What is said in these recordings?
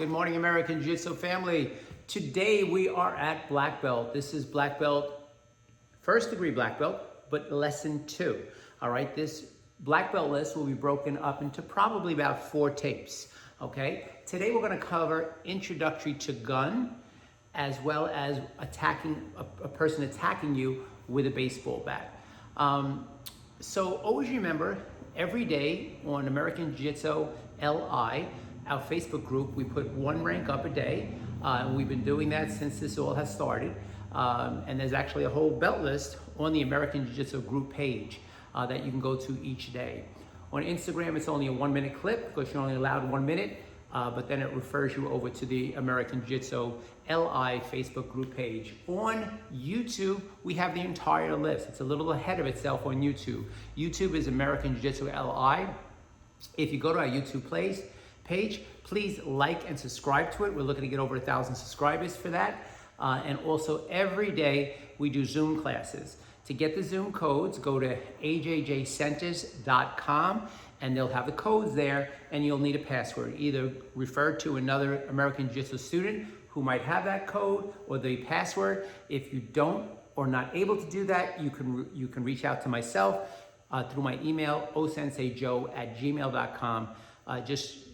Good morning, American Jiu-Jitsu family. Today we are at black belt. This is black belt, first degree black belt, but lesson 2. All right, this black belt list will be broken up into probably about 4 tapes. Okay, today we're going to cover introductory to gun, as well as attacking a person attacking you with a baseball bat. So always remember, every day on American Jiu-Jitsu LI, our Facebook group, we put 1 rank up a day. We've been doing that since this all has started. And there's actually a whole belt list on the American Jiu-Jitsu group page that you can go to each day. On Instagram, it's only a 1-minute clip because you're only allowed 1 minute, but then it refers you over to the American Jiu-Jitsu LI Facebook group page. On YouTube, we have the entire list. It's a little ahead of itself on YouTube. YouTube is American Jiu-Jitsu LI. If you go to our YouTube page, please like and subscribe to it. We're looking to get over 1,000 subscribers for that. And also every day we do Zoom classes. To get the Zoom codes, go to ajjcenters.com and they'll have the codes there, and you'll need a password. Either refer to another American Jiu-Jitsu student who might have that code or the password. If you don't or not able to do that, you can reach out to myself through my email, OSENSEIJoe@gmail.com. Just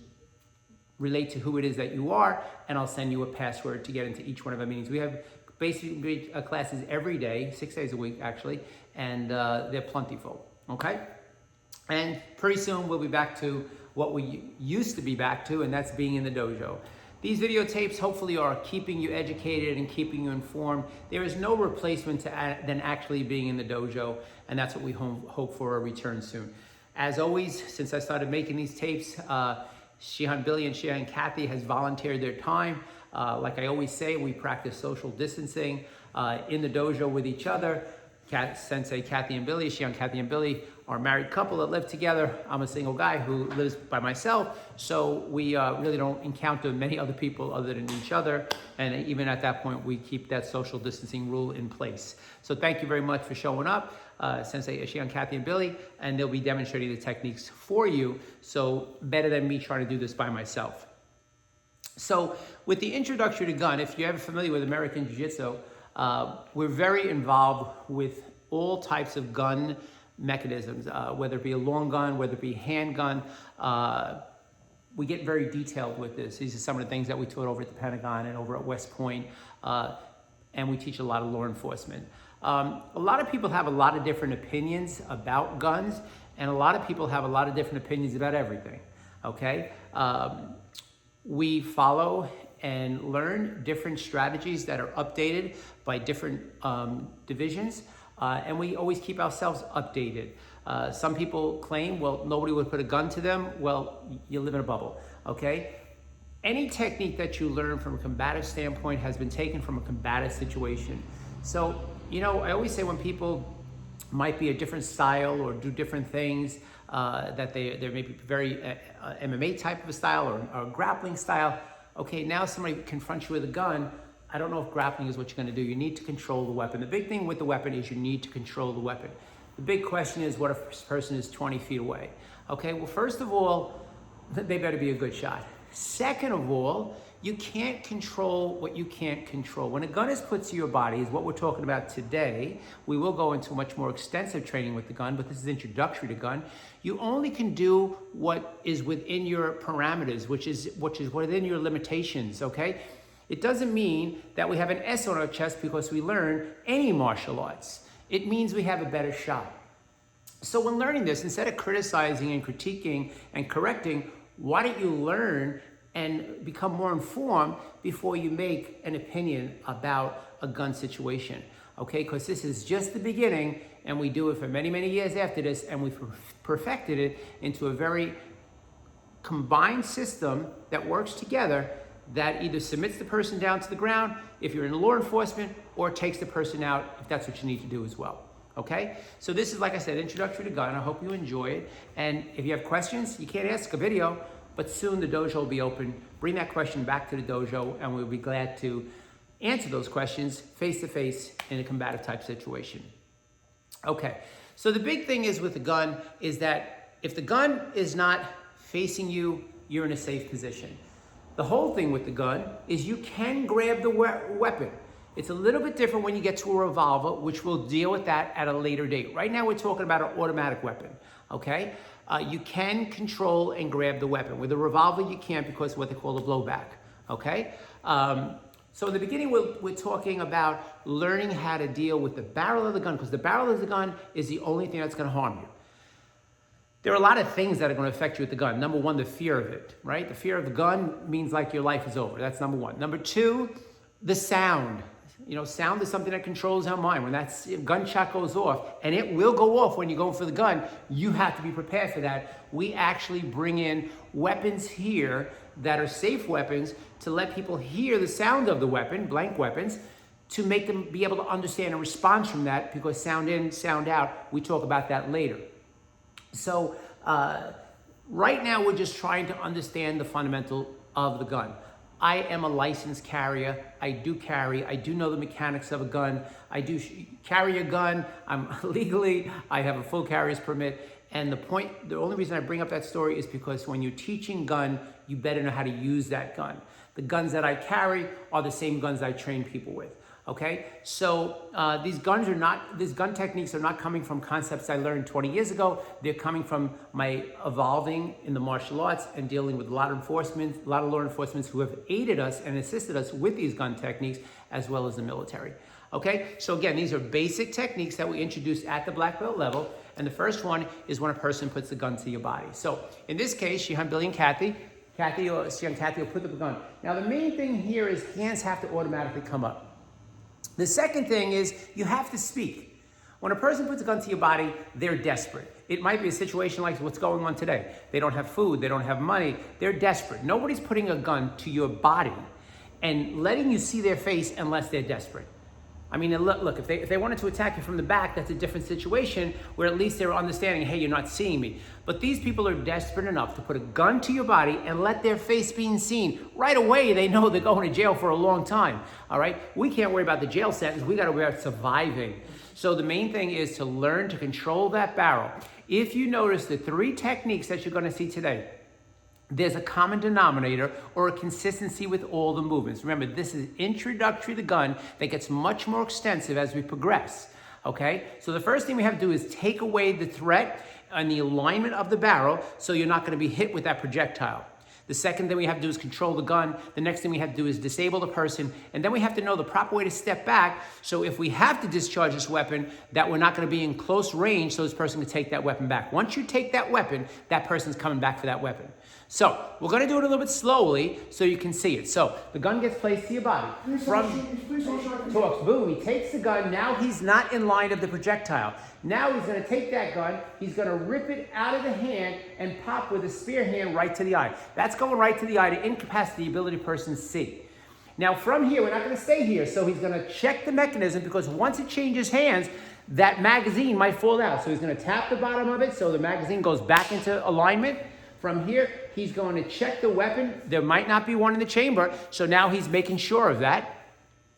relate to who it is that you are, and I'll send you a password to get into each one of our meetings. We have basically classes every day, 6 days a week actually, and they're plentiful, okay? And pretty soon we'll be back to what we used to be back to, and that's being in the dojo. These videotapes hopefully are keeping you educated and keeping you informed. There is no replacement than actually being in the dojo, and that's what we hope for a return soon. As always, since I started making these tapes, Shihan Billy and Shihan Kathy has volunteered their time. Like I always say, we practice social distancing in the dojo with each other. Sensei Kathy and Billy, Shihan Kathy and Billy are a married couple that live together. I'm a single guy who lives by myself, so we really don't encounter many other people other than each other. And even at that point, we keep that social distancing rule in place. So thank you very much for showing up, Sensei Shihan Kathy and Billy, and they'll be demonstrating the techniques for you. So better than me trying to do this by myself. So with the introductory to gun, if you're ever familiar with American Jiu-Jitsu, we're very involved with all types of gun mechanisms, whether it be a long gun, whether it be handgun. We get very detailed with this. These are some of the things that we taught over at the Pentagon and over at West Point, and we teach a lot of law enforcement. A lot of people have a lot of different opinions about guns, and a lot of people have a lot of different opinions about everything, okay? We follow and learn different strategies that are updated by different divisions, and we always keep ourselves updated. Some people claim, well, nobody would put a gun to them. Well, you live in a bubble, okay? Any technique that you learn from a combative standpoint has been taken from a combative situation. So, you know, I always say when people might be a different style or do different things, that they may be very MMA type of a style or a grappling style. Okay, now somebody confronts you with a gun. I don't know if grappling is what you're going to do. You need to control the weapon. The big thing with the weapon is you need to control the weapon. The big question is, what if this person is 20 feet away? Okay, well, first of all, they better be a good shot. Second of all, you can't control what you can't control. When a gun is put to your body, is what we're talking about today. We will go into much more extensive training with the gun, but this is introductory to gun. You only can do what is within your parameters, which is within your limitations, okay? It doesn't mean that we have an S on our chest because we learn any martial arts. It means we have a better shot. So when learning this, instead of criticizing and critiquing and correcting, why don't you learn and become more informed before you make an opinion about a gun situation, okay? Because this is just the beginning, and we do it for many, many years after this, and we've perfected it into a very combined system that works together that either submits the person down to the ground if you're in law enforcement, or takes the person out if that's what you need to do as well. Okay, so this is, like I said, introductory to gun. I hope you enjoy it. And if you have questions, you can't ask a video, but soon the dojo will be open. Bring that question back to the dojo, and we'll be glad to answer those questions face to face in a combative type situation. Okay, so the big thing is with the gun is that if the gun is not facing you, you're in a safe position. The whole thing with the gun is you can grab the weapon. It's a little bit different when you get to a revolver, which we'll deal with that at a later date. Right now, we're talking about an automatic weapon, okay? You can control and grab the weapon. With a revolver, you can't because of what they call a blowback, okay? So in the beginning, we're talking about learning how to deal with the barrel of the gun, because the barrel of the gun is the only thing that's going to harm you. There are a lot of things that are going to affect you with the gun. Number one, the fear of it, right? The fear of the gun means like your life is over. That's number one. Number two, the sound. You know, sound is something that controls our mind. When that gunshot goes off, and it will go off when you go for the gun, you have to be prepared for that. We actually bring in weapons here that are safe weapons to let people hear the sound of the weapon, blank weapons, to make them be able to understand a response from that, because sound in, sound out, we talk about that later. So right now we're just trying to understand the fundamental of the gun. I am a licensed carrier. I do know the mechanics of a gun. I do carry a gun. I'm legally, I have a full carrier's permit. And the only reason I bring up that story is because when you're teaching gun, you better know how to use that gun. The guns that I carry are the same guns I train people with. Okay, so these gun techniques are not coming from concepts I learned 20 years ago. They're coming from my evolving in the martial arts and dealing with a lot of law enforcement who have aided us and assisted us with these gun techniques, as well as the military. Okay, so again, these are basic techniques that we introduced at the black belt level. And the first one is when a person puts the gun to your body. So in this case, Shihan, Billy, and Kathy will put the gun. Now the main thing here is hands have to automatically come up. The second thing is you have to speak. When a person puts a gun to your body, they're desperate. It might be a situation like what's going on today. They don't have food, they don't have money, they're desperate. Nobody's putting a gun to your body and letting you see their face unless they're desperate. I mean, look, if they wanted to attack you from the back, that's a different situation where at least they're understanding, hey, you're not seeing me. But these people are desperate enough to put a gun to your body and let their face be seen. Right away, they know they're going to jail for a long time, all right? We can't worry about the jail sentence. We got to worry about surviving. So the main thing is to learn to control that barrel. If you notice the 3 techniques that you're going to see today, there's a common denominator or a consistency with all the movements. Remember, this is introductory to the gun that gets much more extensive as we progress, okay? So the first thing we have to do is take away the threat and the alignment of the barrel so you're not gonna be hit with that projectile. The second thing we have to do is control the gun. The next thing we have to do is disable the person. And then we have to know the proper way to step back. So if we have to discharge this weapon, that we're not going to be in close range so this person can take that weapon back. Once you take that weapon, that person's coming back for that weapon. So we're going to do it a little bit slowly so you can see it. So the gun gets placed to your body. Boom, he takes the gun. Now he's not in line of the projectile. Now he's going to take that gun, he's going to rip it out of the hand and pop with a spear hand right to the eye. That's going right to the eye to incapacitate the ability of the person to see. Now from here, we're not going to stay here, so he's going to check the mechanism, because once it changes hands, that magazine might fall out. So he's going to tap the bottom of it so the magazine goes back into alignment. From here, he's going to check the weapon. There might not be one in the chamber, so now he's making sure of that.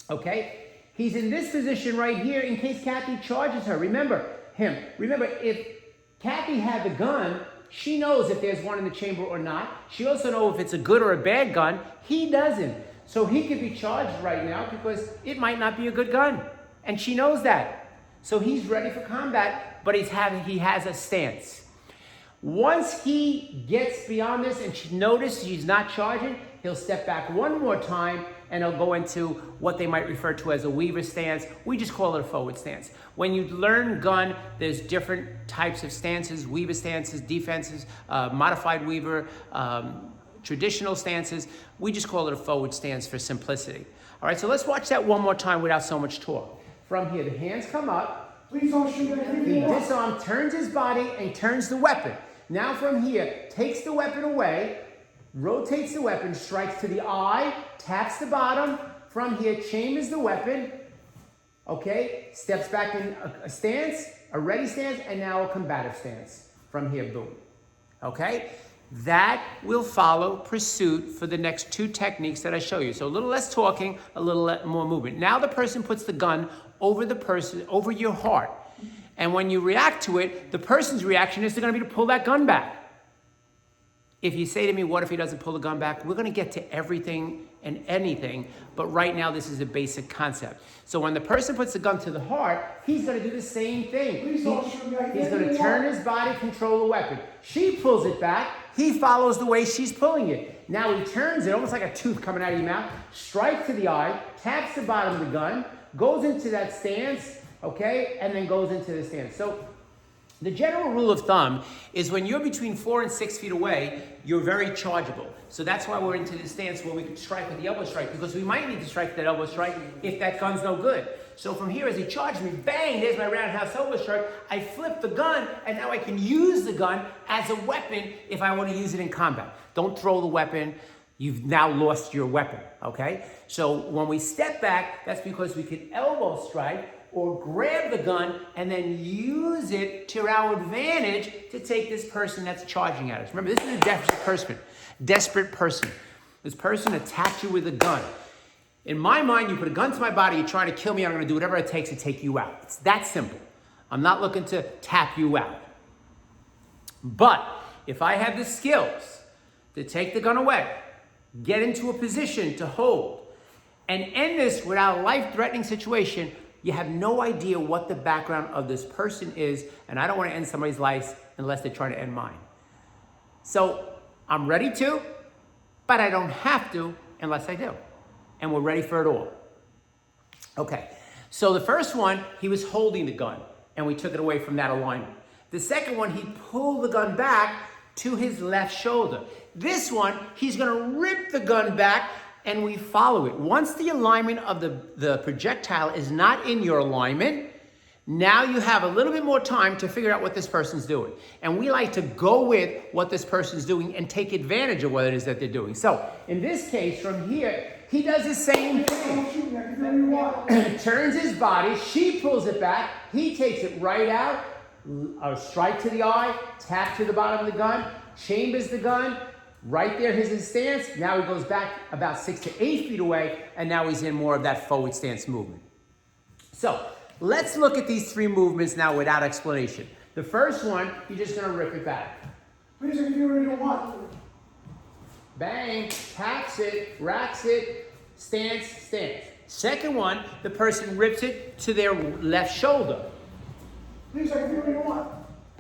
Okay? He's in this position right here in case Kathy charges her. Remember, if Kathy had the gun, she knows if there's one in the chamber or not. She also knows if it's a good or a bad gun. He doesn't. So he could be charged right now because it might not be a good gun. And she knows that. So he's ready for combat, but he has a stance. Once he gets beyond this and she notices she's not charging, he'll step back one more time and he'll go into what they might refer to as a weaver stance. We just call it a forward stance. When you learn gun, there's different types of stances: weaver stances, defenses, modified weaver, traditional stances. We just call it a forward stance for simplicity. All right, so let's watch that one more time without so much talk. From here, the hands come up. Please don't shoot at me. He disarms, turns his body, and turns the weapon. Now from here, takes the weapon away, rotates the weapon, strikes to the eye, taps the bottom. From here, chambers the weapon, okay? Steps back in a stance, a ready stance, and now a combative stance. From here, boom, okay? That will follow pursuit for the next 2 techniques that I show you. So a little less talking, a little more movement. Now the person puts the gun over your heart. And when you react to it, the person's reaction is they're going to be to pull that gun back. If you say to me, what if he doesn't pull the gun back? We're going to get to everything and anything, but right now this is a basic concept. So when the person puts the gun to the heart, he's going to do the same thing. He's going to turn his body, control the weapon. She pulls it back. He follows the way she's pulling it. Now he turns it, almost like a tooth coming out of your mouth, strikes to the eye, taps the bottom of the gun, goes into that stance, okay, and then goes into the stance. So the general rule of thumb is when you're between 4 and 6 feet away, you're very chargeable. So that's why we're into the stance where we can strike with the elbow strike, because we might need to strike that elbow strike if that gun's no good. So from here, as he charges me, bang, there's my roundhouse elbow strike. I flip the gun, and now I can use the gun as a weapon if I want to use it in combat. Don't throw the weapon. You've now lost your weapon, okay? So when we step back, that's because we can elbow strike or grab the gun and then use it to our advantage to take this person that's charging at us. Remember, this is a desperate person. This person attacked you with a gun. In my mind, you put a gun to my body, you're trying to kill me, I'm gonna do whatever it takes to take you out. It's that simple. I'm not looking to tap you out. But if I have the skills to take the gun away, get into a position to hold, and end this without a life-threatening situation, you have no idea what the background of this person is, and I don't want to end somebody's life unless they're trying to end mine. So I'm ready to, but I don't have to unless I do. And we're ready for it all. Okay, so the first one, he was holding the gun, and we took it away from that alignment. The second one, he pulled the gun back to his left shoulder. This one, he's gonna rip the gun back, and we follow it. Once the alignment of the projectile is not in your alignment, now you have a little bit more time to figure out what this person's doing. And we like to go with what this person's doing and take advantage of what it is that they're doing. So in this case, from here, he does the same thing. Turns his body, she pulls it back, he takes it right out, a strike to the eye, tap to the bottom of the gun, chambers the gun. Right there, his stance. Now he goes back about 6 to 8 feet away, and now he's in more of that forward stance movement. So let's look at these 3 movements now without explanation. The first one, you're just going to rip it back. Bang, taps it, racks it, stance, stance. Second one, the person rips it to their left shoulder.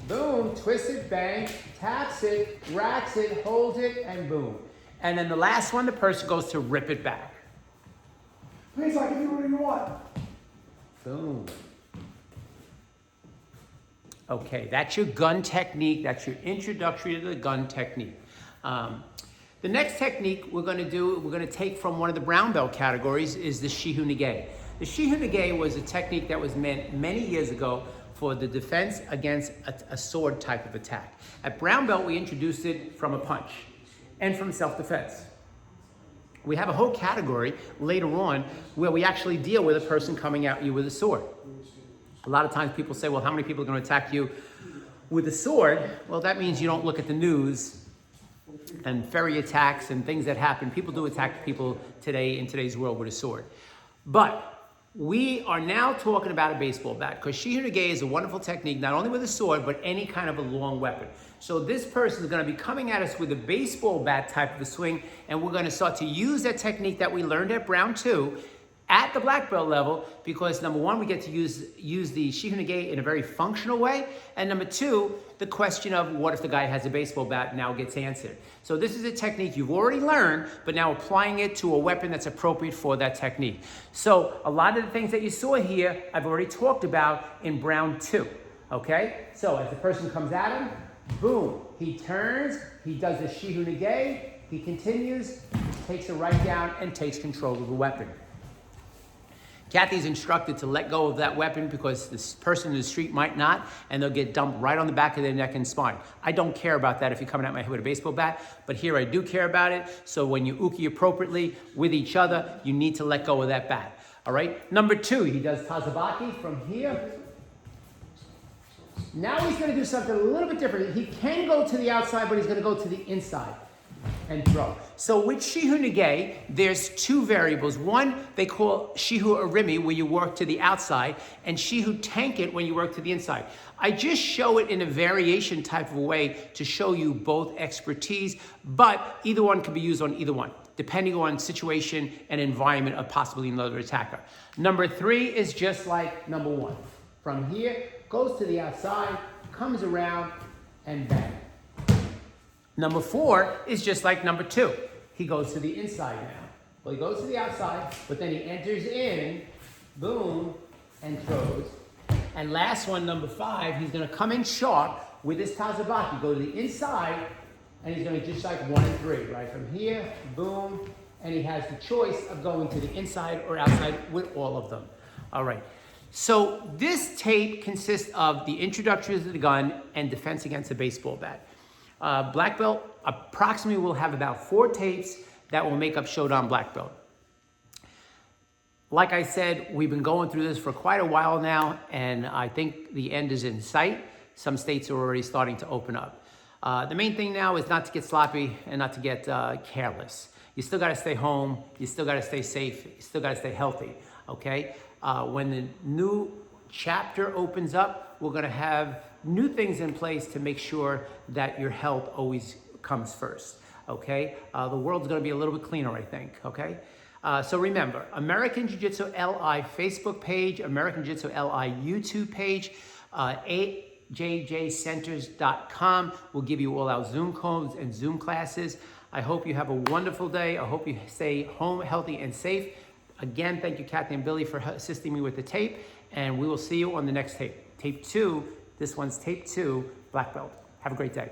Boom, twist it, bang, taps it, racks it, holds it, and boom. And then the last one, the person goes to rip it back. Please, I can do whatever you want. Boom. Okay, that's your gun technique. That's your introductory to the gun technique. The next technique we're going to take from one of the brown belt categories is the Shihu Nage. The Shihu Nage was a technique that was meant many years ago for the defense against a sword type of attack. At brown belt, we introduced it from a punch and from self-defense. We have a whole category later on where we actually deal with a person coming at you with a sword. A lot of times people say, well, how many people are going to attack you with a sword? Well, that means you don't look at the news and ferry attacks and things that happen. People do attack people today in today's world with a sword. But we are now talking about a baseball bat, because Shihu Nage is a wonderful technique, not only with a sword, but any kind of a long weapon. So this person is going to be coming at us with a baseball bat type of a swing, and we're going to start to use that technique that we learned at Brown 2 at the black belt level, because number one, we get to use the Shihu Nage in a very functional way, and number two, the question of what if the guy has a baseball bat now gets answered. So this is a technique you've already learned, but now applying it to a weapon that's appropriate for that technique. So a lot of the things that you saw here, I've already talked about in Brown 2, okay? So as the person comes at him, boom, he turns, he does the Shihu Nage, he continues, takes it right down, and takes control of the weapon. Kathy's instructed to let go of that weapon because this person in the street might not, and they'll get dumped right on the back of their neck and spine. I don't care about that if you're coming at my head with a baseball bat, but here I do care about it. So when you uke appropriately with each other, you need to let go of that bat. All right? Number 2, he does Tazabaki from here. Now he's going to do something a little bit different. He can go to the outside, but he's going to go to the inside. and throw. So with Shihu Nage, there's two variables. One, they call Shihu Arimi, where you work to the outside, and Shihu Tanket, when you work to the inside. I just show it in a variation type of way to show you both expertise, but either one can be used on either one, depending on situation and environment of possibly another attacker. Number 3 is just like number 1. From here, goes to the outside, comes around, and bang. Number 4 is just like number 2. He goes to the inside now. Well, he goes to the outside, but then he enters in, boom, and throws. And last one, number 5, he's gonna come in sharp with his Tazabaki, go to the inside, and he's gonna just like 1 and 3, right? From here, boom, and he has the choice of going to the inside or outside with all of them. All right. So this tape consists of the introductory to the gun and defense against a baseball bat. Black belt approximately will have about 4 tapes that will make up Shodan Black Belt. Like I said, we've been going through this for quite a while now, and I think the end is in sight. Some states are already starting to open up. The main thing now is not to get sloppy and not to get careless. You still gotta stay home, you still gotta stay safe, you still gotta stay healthy, okay? When the new chapter opens up, we're gonna have new things in place to make sure that your health always comes first, okay? The world's gonna be a little bit cleaner, I think, okay? So remember, American Jiu-Jitsu LI Facebook page, American Jiu-Jitsu LI YouTube page, ajjcenters.com will give you all our Zoom codes and Zoom classes. I hope you have a wonderful day. I hope you stay home healthy and safe. Again, thank you, Kathy and Billy, for assisting me with the tape, and we will see you on the next tape. Tape 2, this one's tape 2, Black Belt. Have a great day.